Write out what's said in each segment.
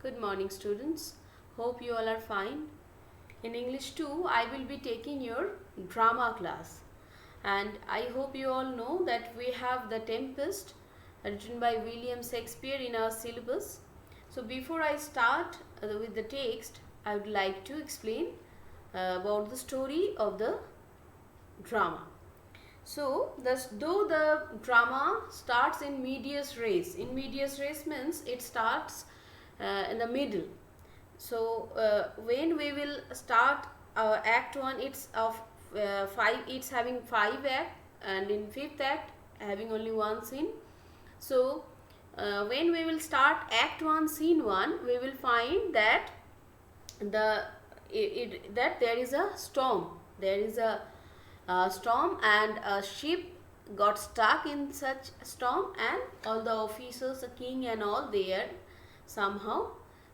Good morning, students. Hope you all are fine. In English 2, I will be taking your drama class. And I hope you all know that we have The Tempest written by William Shakespeare in our syllabus. So before I start with the text, I would like to explain about the story of the drama. So, though the drama starts in medias res means it starts in the middle. So, when we will start Act 1, it's of 5. It's having 5 acts, and in 5th act having only one scene. So, when we will start Act 1, Scene 1, we will find that that there is a storm. There is a storm, and a ship got stuck in such storm, and all the officers, the king and all, they are somehow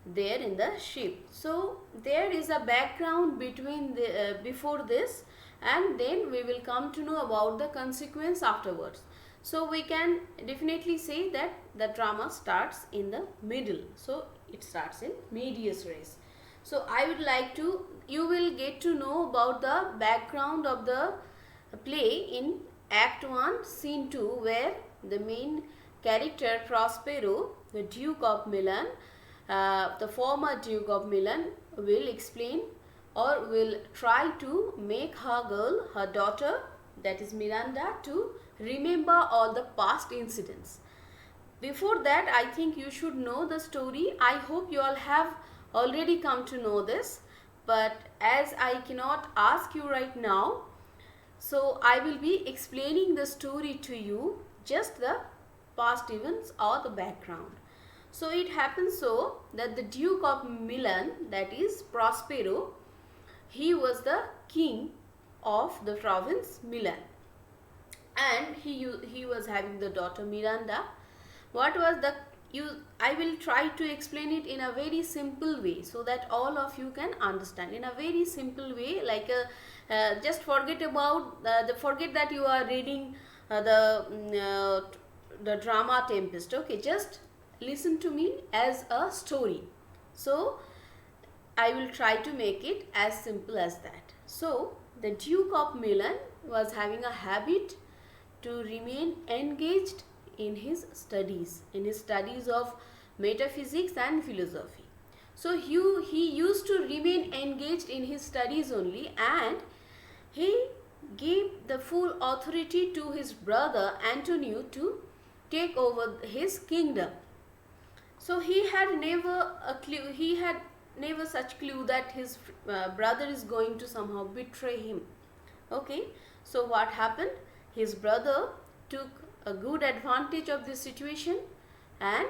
there in the ship. So there is a background between the before this, and then we will come to know about the consequence afterwards. So we can definitely say that the drama starts in the middle. So it starts in medias res. So I would like to, you will get to know about the background of the play in Act 1, Scene 2, where the main character Prospero, the Duke of Milan, the former Duke of Milan, will explain or will try to make her daughter, that is Miranda, to remember all the past incidents. Before that, I think you should know the story. I hope you all have already come to know this, but as I cannot ask you right now, so I will be explaining the story to you, just the past events or the background. So it happens so that the Duke of Milan, that is Prospero, he was the king of the province Milan, and he was having the daughter Miranda. What was the I will try to explain it in a very simple way so that all of you can understand in a very simple way, like just forget about forget that you are reading the drama Tempest. Okay, just listen to me as a story. So I will try to make it as simple as that. So the Duke of Milan was having a habit to remain engaged in his studies of metaphysics and philosophy. So he used to remain engaged in his studies only, and he gave the full authority to his brother Antonio to take over his kingdom. So he had never such clue that his brother is going to somehow betray him. Okay, so what happened? His brother took a good advantage of this situation, and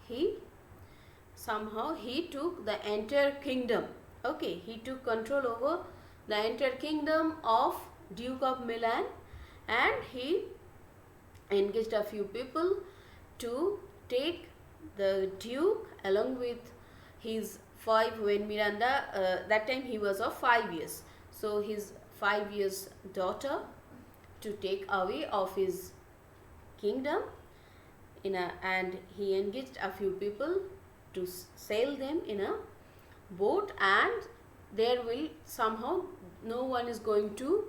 he took the entire kingdom. Okay, he took control over the entire kingdom of Duke of Milan, and he engaged a few people to take the Duke along with his 5, when Miranda, that time he was of 5 years, so his 5 years daughter, to take away of his kingdom and he engaged a few people to sail them in a boat, and there will somehow no one is going to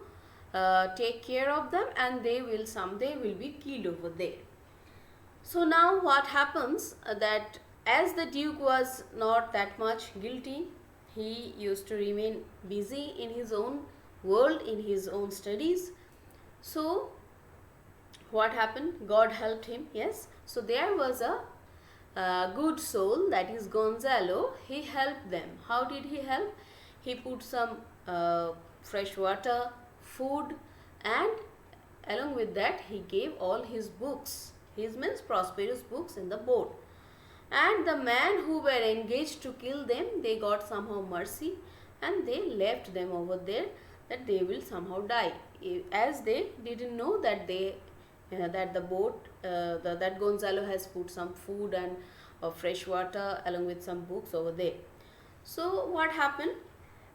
take care of them, and they will someday will be killed over there. So now what happens, that as the Duke was not that much guilty, he used to remain busy in his own world, in his own studies. So what happened? God helped him. Yes. So there was a good soul, that is Gonzalo. He helped them. How did he help? He put some fresh water, food, and along with that he gave all his books, his means Prospero's books, in the boat. And the man who were engaged to kill them, they got somehow mercy, and they left them over there, that they will somehow die, as they didn't know that that the boat, that Gonzalo has put some food and fresh water along with some books over there. So what happened?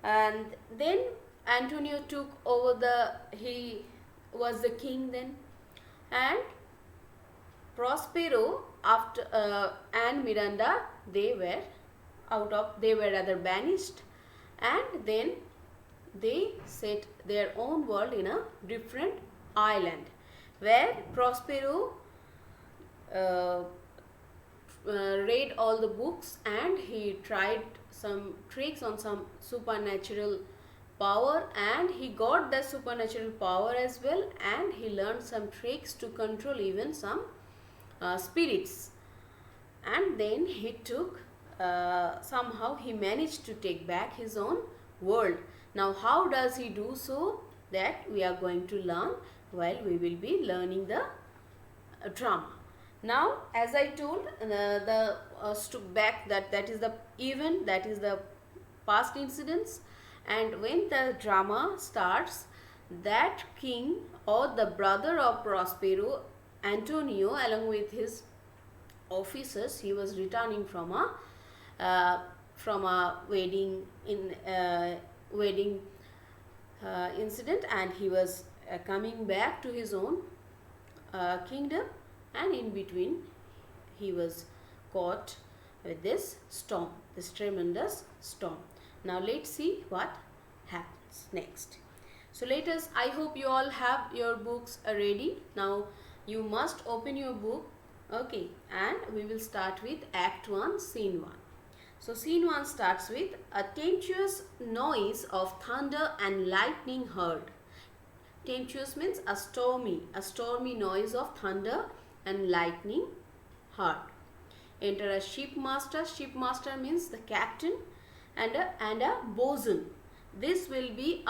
And then Antonio took over he was the king then, and Prospero after and Miranda, they were they were rather banished, and then they set their own world in a different island, where Prospero read all the books, and he tried some tricks on some supernatural power, and he got the supernatural power as well, and he learned some tricks to control even some spirits, and then he took somehow he managed to take back his own world. Now how does he do so? That we are going to learn while we will be learning the drama. Now, as I told, that is the event, that is the past incidents, and when the drama starts, that king or the brother of Prospero, Antonio, along with his officers, he was returning from a wedding incident, and he was coming back to his own kingdom, and in between he was caught with this storm, this tremendous storm. Now let's see what happens next. So I hope you all have your books ready. Now you must open your book, okay, and we will start with Act 1, Scene 1. So Scene 1 starts with a tempestuous noise of thunder and lightning heard. Tempestuous means a stormy noise of thunder and lightning heard. Enter a shipmaster. Shipmaster means the captain, and a bosun. This will be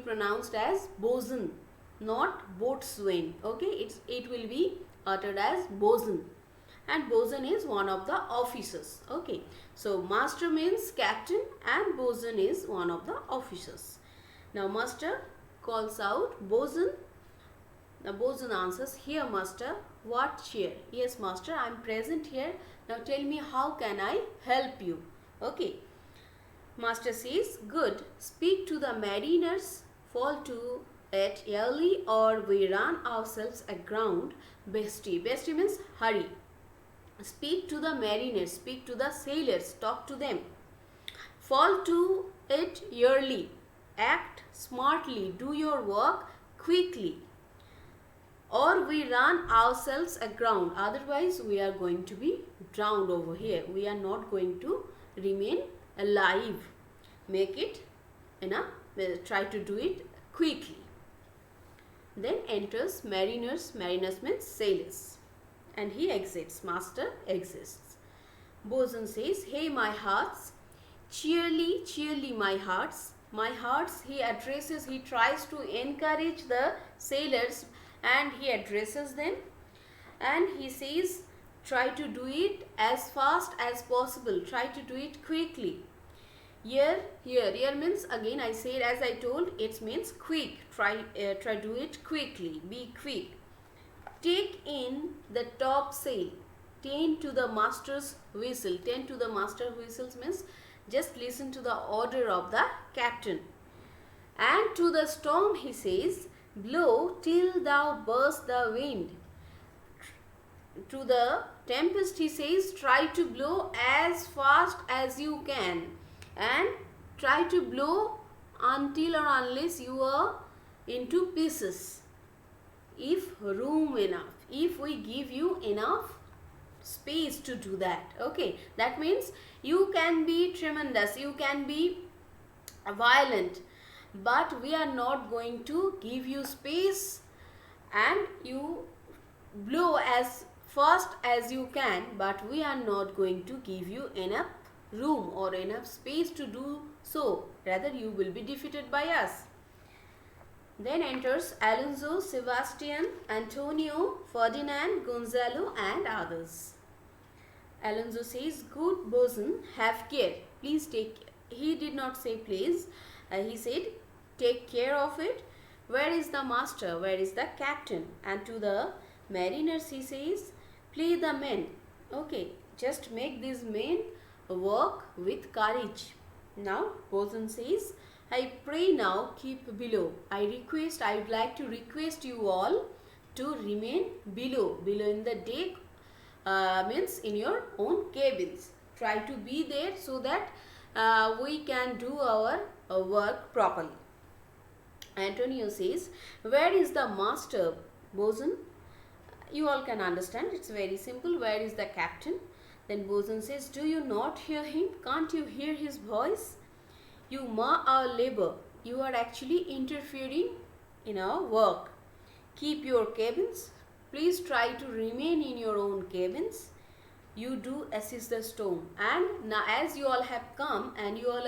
pronounced as bosun, not boatswain. Okay, it will be uttered as bosun, and bosun is one of the officers. Okay, so master means captain, and bosun is one of the officers. Now master calls out, bosun. The bosun answers, here master, what cheer? Yes master, I am present here. Now tell me, how can I help you? Okay. Master says, good, speak to the mariners, fall to it early, or we run ourselves aground. Bestie means hurry. Speak to the mariners, speak to the sailors, talk to them. Fall to it early, act smartly, do your work quickly, or we run ourselves aground. Otherwise we are going to be drowned over here. We are not going to remain alive. Make it try to do it quickly. Then enters mariners. Mariners means sailors, and he exits. Master exits. Bosun says, hey my hearts, cheerly my hearts. My hearts, he tries to encourage the sailors, and he addresses them, and he says, try to do it as fast as possible, try to do it quickly. Here means, again I said, as I told, it means quick. Try do it quickly, be quick. Take in the topsail, tend to the master's whistle. Tend to the master whistles means just listen to the order of the captain. And to the storm he says, blow till thou burst the wind. To the tempest he says, try to blow as fast as you can, and try to blow until or unless you are into pieces, if room enough, if we give you enough space to do that. Okay, that means you can be tremendous, you can be violent, but we are not going to give you space, and you blow as fast as you can, but we are not going to give you enough room or enough space to do so. Rather, you will be defeated by us. Then enters Alonso, Sebastian, Antonio, Ferdinand, Gonzalo, and others. Alonso says, good bosun, have care. Please take care. He did not say please. He said, take care of it. Where is the master? Where is the captain? And to the mariners he says, play the men. Okay, just make these men work with courage. Now bosun says, I pray now keep below. I would like to request you all to remain below. Below in the deck means in your own cabins. try to be there so that we can do our work properly. Antonio says, where is the master, Bosun? You all can understand, it's very simple. Where is the captain? Then Bosun says, do you not hear him? Can't you hear his voice? You mar our labor. You are actually interfering in our work. Keep your cabins. Please try to remain in your own cabins. You do assist the storm. And now as you all have come and you all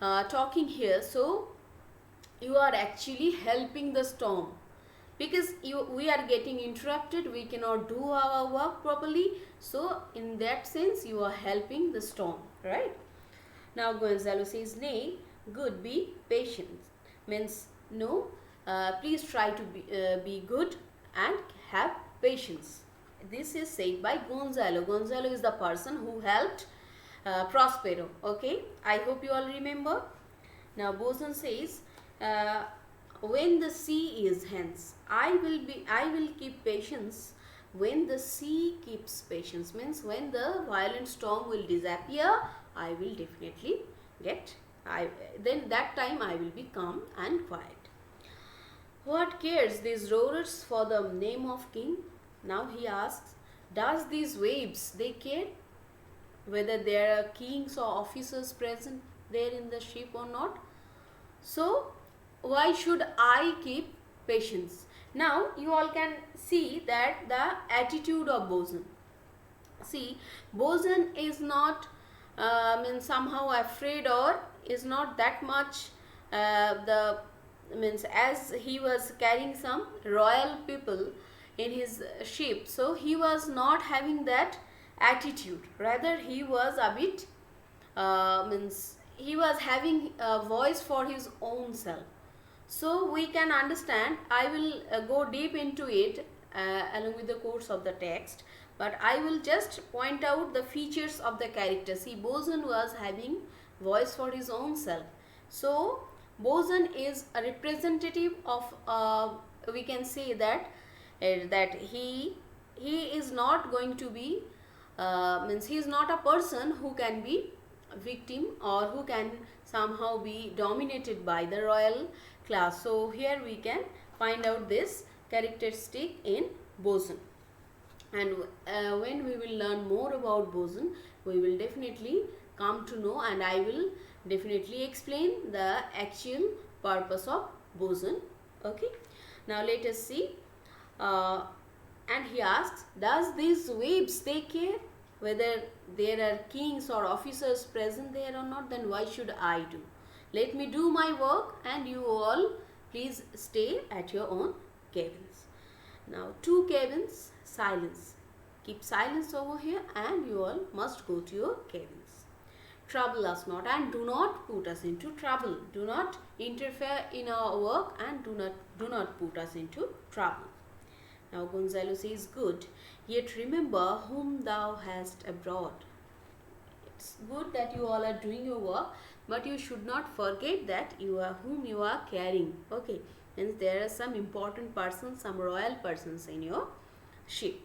are talking here, so you are actually helping the storm, because we are getting interrupted, we cannot do our work properly. So in that sense you are helping the storm, right? Now Gonzales says, nay, good, be patient. Means no, please try to be good and have patience. This is said by Gonzalo. Gonzalo is the person who helped Prospero. Okay, I hope you all remember. Now Bosun says, when the sea is hence, I will keep patience. When the sea keeps patience, means when the violent storm will disappear, I will definitely then that time I will be calm and quiet. What cares these roarers for the name of king? Now he asks, does these waves, they care whether there are kings or officers present there in the ship or not? So why should I keep patience? Now you all can see that the attitude of Bosun. See, Bosun is not somehow afraid, or is not that much as he was carrying some royal people in his ship, so he was not having that attitude. Rather he was a bit he was having a voice for his own self. So we can understand, I will go deep into it along with the course of the text, but I will just point out the features of the character. See, Bosun was having voice for his own self. So Bosun is a representative of we can say that he is not going to be he is not a person who can be victim or who can somehow be dominated by the royal class. So here we can find out this characteristic in Bosun, and when we will learn more about Bosun, we will definitely come to know, and I will definitely explain the actual purpose of Bosun. Okay, now let us see. And he asks, does these waves, they care whether there are kings or officers present there or not? Then why should I do? Let me do my work, and you all please stay at your own cabins. Now 2 cabins, silence. Keep silence over here, and you all must go to your cabins. Trouble us not, and do not put us into trouble. Do not interfere in our work, and do not put us into trouble. Now Gonzalo says, good, yet remember whom thou hast abroad. It's good that you all are doing your work, but you should not forget that you are whom you are carrying. Okay, and there are some important persons, some royal persons in your ship.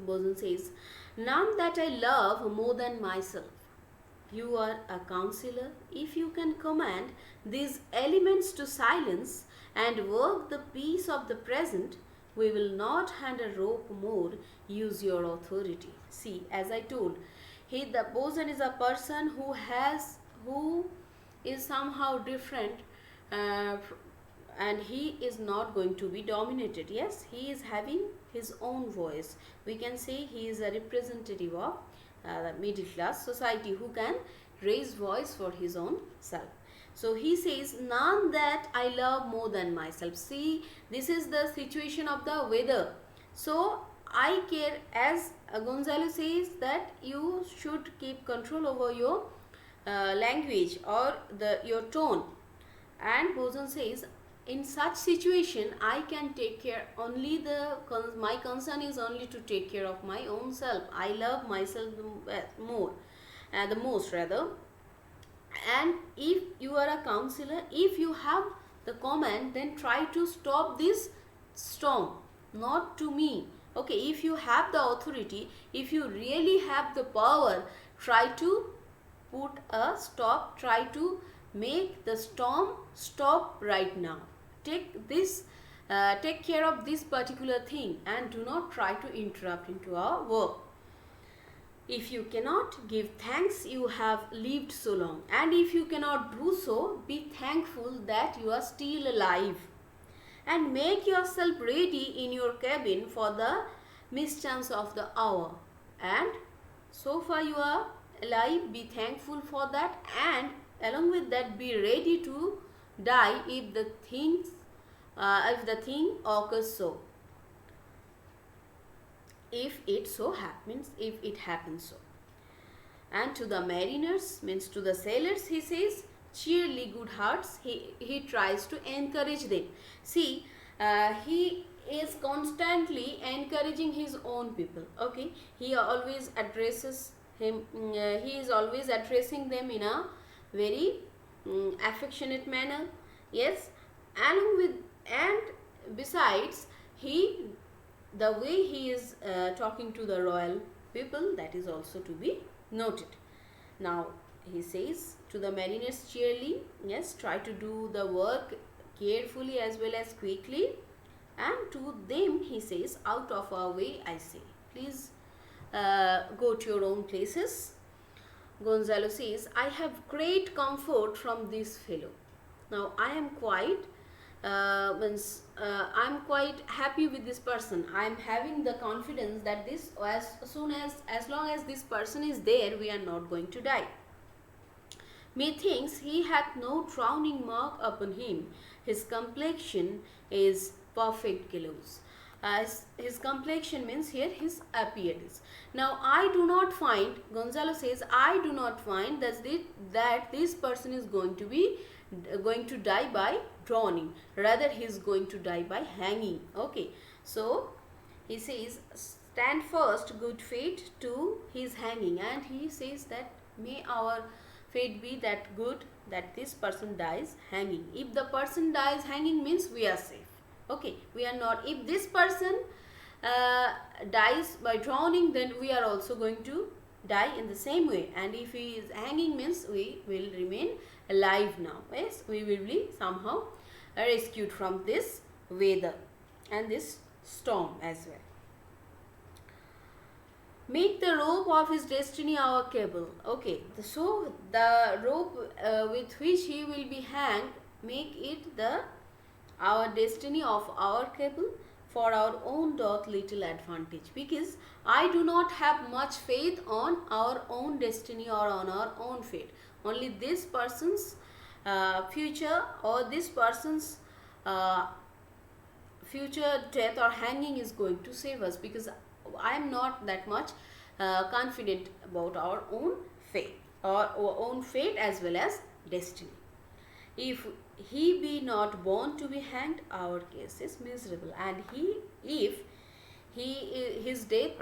Bosun says, none that I love more than myself. You are a counselor. If you can command these elements to silence and work the peace of the present, we will not hand a rope more, use your authority. See, as I told, the Bosun is a person who is somehow different, and he is not going to be dominated. Yes, he is having his own voice. We can say he is a representative of the middle class society who can raise voice for his own self. So he says, none that I love more than myself. See, this is the situation of the weather. So I care, as Gonzalo says, that you should keep control over your language or your tone. And Bosun says, in such situation, I can take care only my concern is only to take care of my own self. I love myself the most rather. And if you are a counselor, if you have the command, then try to stop this storm, not to me. Okay, if you have the authority, if you really have the power, try to put a stop, try to make the storm stop right now. Take care of this particular thing and do not try to interrupt into our work. If you cannot give thanks, you have lived so long, and if you cannot do so, be thankful that you are still alive, and make yourself ready in your cabin for the mischance of the hour. And so far you are alive, be thankful for that, and along with that be ready to die if the thing occurs so. If it happens so. And to the mariners, means to the sailors, he says, cheerly good hearts. He tries to encourage them. See, he is constantly encouraging his own people. Okay, he always addresses him. He is always addressing them in a very affectionate manner. Yes, and besides, the way he is talking to the royal people, that is also to be noted. Now he says to the mariners, cheerly, yes, try to do the work carefully as well as quickly. And to them he says, out of our way, I say, please go to your own places. Gonzales says, I have great comfort from this fellow. Now I am quite I'm quite happy with this person. I am having the confidence that as long as this person is there, we are not going to die. Methinks he hath no drowning mark upon him. His complexion is perfect gallows. His complexion means here his appearance. Now I do not find, Gonzalo says, I do not find that this person is going to die by drowning. Rather he is going to die by hanging. Okay, so he says, stand first, good fate to his hanging. And he says that may our fate be that good that this person dies hanging. If the person dies hanging, means we are safe. Okay, we are not. If this person dies by drowning, then we are also going to die in the same way. And if he is hanging, means we will remain alive now. Yes, we will be somehow rescued from this weather and this storm as well. Make the rope of his destiny our cable. Okay, so the rope with which he will be hanged, make it our destiny of our cable, for our own doth little advantage. Because I do not have much faith on our own destiny or on our own fate. Only this person's future or this person's future death or hanging is going to save us, because I am not that much confident about our own fate as well as destiny. If he be not born to be hanged, our case is miserable. And if his death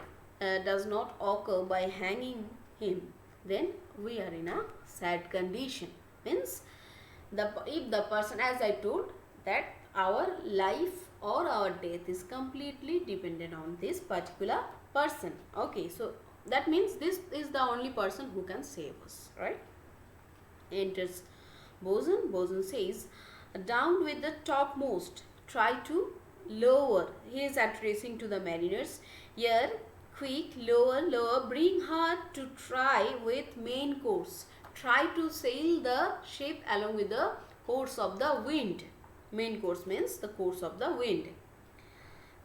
does not occur by hanging him, then we are in a sad condition. Means if the person, as I told, that our life or our death is completely dependent on this particular person. Okay, so that means this is the only person who can save us, right? Enters Bosun. Bosun says, down with the topmost, try to lower. He is addressing to the mariners. Here, quick, lower, bring her to try with main course. Try to sail the ship along with the course of the wind. Main course means the course of the wind.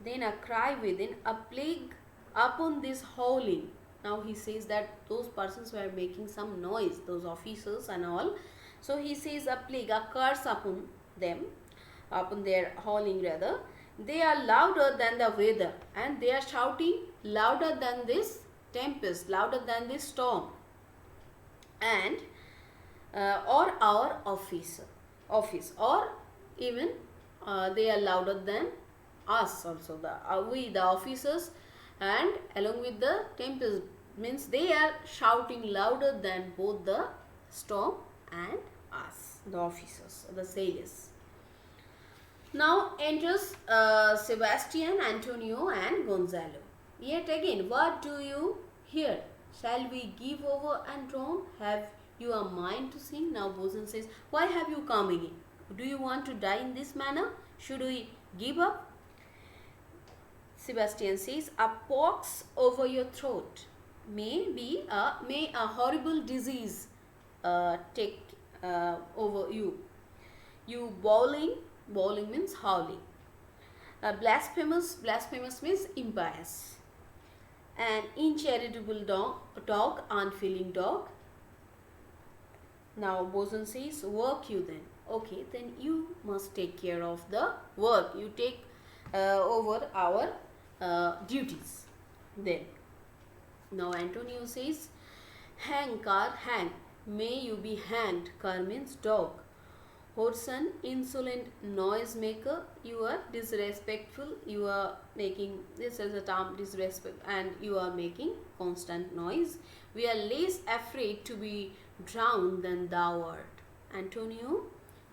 Then a cry within, a plague upon this howling. Now he says that those persons were making some noise, those officers and all. So he says a plague, a curse upon them, upon their howling rather. They are louder than the weather, and they are shouting louder than this tempest, louder than this storm. And or our office, or even they are louder than us also, we the officers, and along with the tempest, means they are shouting louder than both the storm and us, the officers, the sailors. Now enters Sebastian, Antonio and Gonzalo. Yet again, what do you hear? Shall we give over and drown? Have you a mind to sing? Now Bosun says, why have you come again? Do you want to die in this manner? Should we give up? Sebastian says, a pox over your throat. May a horrible disease take over you. You bawling means howling. Blasphemous means impious. An incharitable dog, unfeeling dog. Now Bosun says, work you then. Okay, then you must take care of the work. You take over our duties. Then, now Antonio says, hang car, hang. May you be hanged. Car means dog. Whoreson, insolent noise maker. You are disrespectful. You are making, this is a term, disrespect, and you are making constant noise. We are less afraid to be drowned than thou art. Antonio,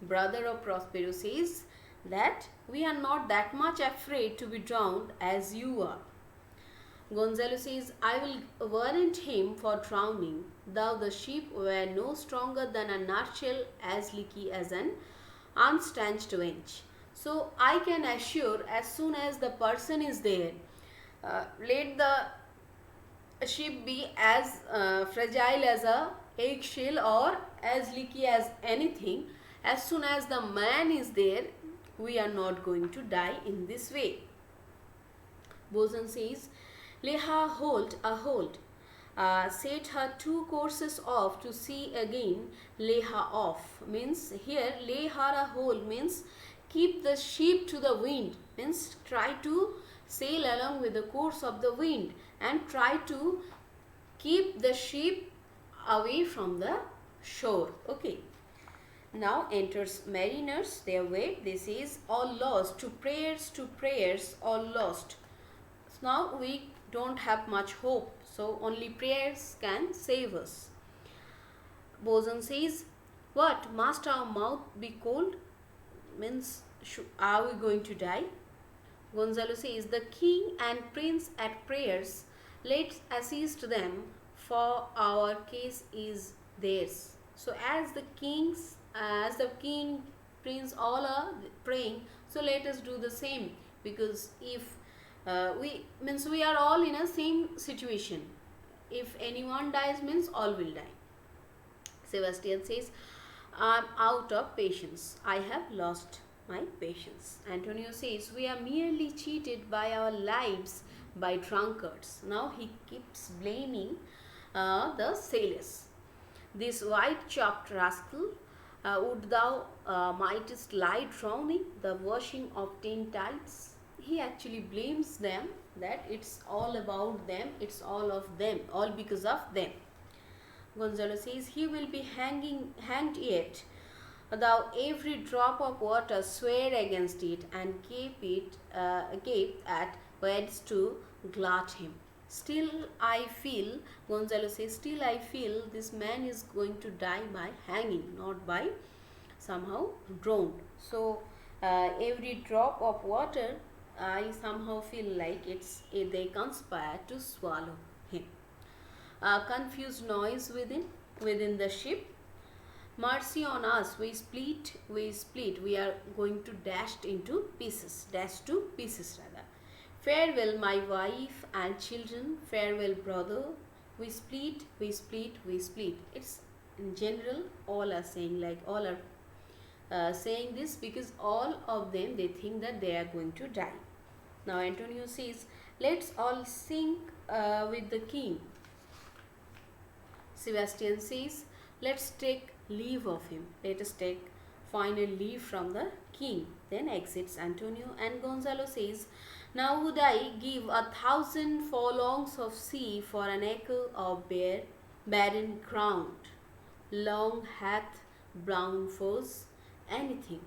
brother of Prospero, says that we are not that much afraid to be drowned as you are. Gonzales says, I will warrant him for drowning. Thou the ship were no stronger than a nutshell, as leaky as an unstanched wench. So I can assure, as soon as the person is there, let the ship be as fragile as a eggshell or as leaky as anything. As soon as the man is there, we are not going to die in this way. Bosun says, lay her hold, set her 2 courses off to sea again, lay her off. Means here, lay her a hold means keep the ship to the wind. Means try to sail along with the course of the wind and try to keep the ship away from the shore. Okay. Now enters mariners, their way. This is all lost, to prayers, all lost. So now we don't have much hope, so only prayers can save us. Bosun says, what, must our mouth be cold? Means, are we going to die? Gonzalo says, the king and prince at prayers, let's assist them, for our case is theirs. So as the king, prince all are praying, so let us do the same, because if we are all in a same situation. If anyone dies means all will die. Sebastian says, I am out of patience. I have lost my patience. Antonio says, we are merely cheated by our lives by drunkards. Now he keeps blaming the sailors. This white-chopped rascal, would thou mightest lie drowning, the washing of 10 tides. He actually blames them, that it's all about them, it's all of them, all because of them. Gonzalo says, he will be hanged yet. Thou every drop of water swear against it, and gape at words to glut him. Still I feel, Gonzalo says, still I feel this man is going to die by hanging, not by somehow drowned. So every drop of water, I somehow feel like they conspire to swallow him. Confused noise within the ship. Mercy on us, we split, we are going to dash to pieces rather. Farewell my wife and children, farewell brother, we split. It's in general, all are saying, like all are saying this because all of them, they think that they are going to die. Now Antonio says, let's all sing with the king. Sebastian says, let's take leave of him. Let us take final leave from the king. Then exits Antonio, and Gonzalo says, now would I give 1,000 furlongs of sea for an acre of barren ground. Long hath brown foes, anything.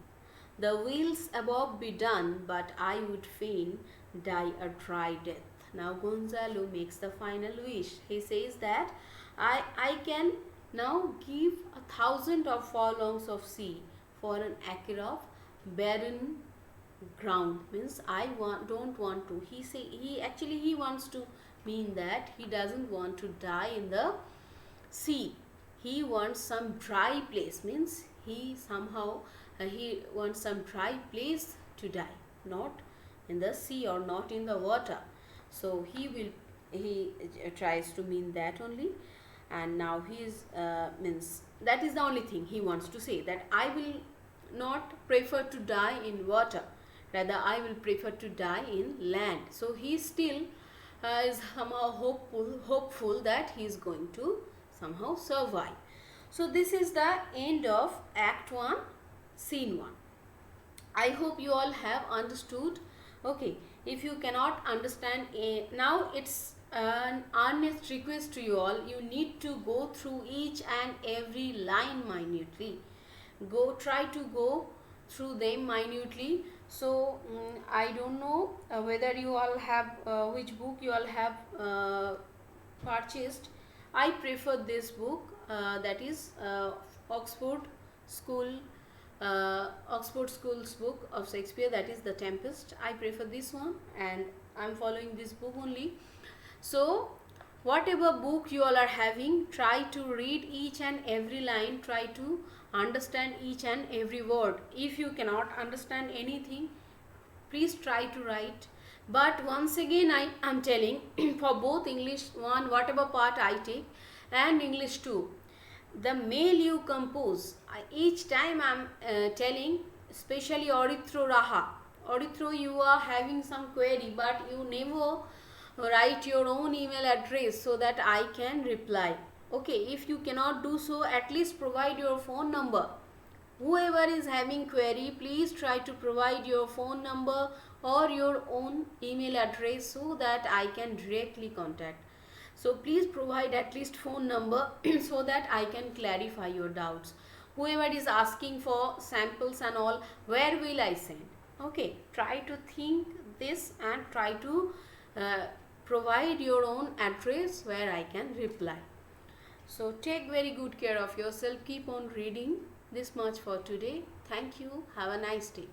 The wheels above be done, but I would fain die a dry death. Now Gonzalo makes the final wish. He says that I can now give 1,000 of furlongs of sea for an acre of barren ground. Means I don't want to. He wants to mean that he doesn't want to die in the sea. He wants some dry place, means he wants some dry place to die, not in the sea or not in the water. So he tries to mean that only. And now he is means that is the only thing he wants to say, that I will not prefer to die in water, rather I will prefer to die in land. So he still is somehow hopeful that he is going to somehow survive. So this is the end of Act 1, Scene 1. I hope you all have understood. Okay, if you cannot understand, now it's an earnest request to you all. You need to go through each and every line minutely. Try to go through them minutely. So I don't know whether you all have which book you all have purchased. I prefer this book, that is Oxford School Oxford School's book of Shakespeare, that is The Tempest. I prefer this one and I'm following this book only. So whatever book you all are having, try to read each and every line, try to understand each and every word. If you cannot understand anything, please try to write. But once again I am telling for both English 1, whatever part I take, and English 2, the mail you compose, each time I am telling, especially Orithro Raha. Orithro, you are having some query but you never write your own email address so that I can reply. Okay, if you cannot do so, at least provide your phone number. Whoever is having query, please try to provide your phone number or your own email address so that I can directly contact. So please provide at least phone number so that I can clarify your doubts. Whoever is asking for samples and all, where will I send? Okay, try to think this and try to provide your own address where I can reply. So take very good care of yourself. Keep on reading. This much for today. Thank you. Have a nice day.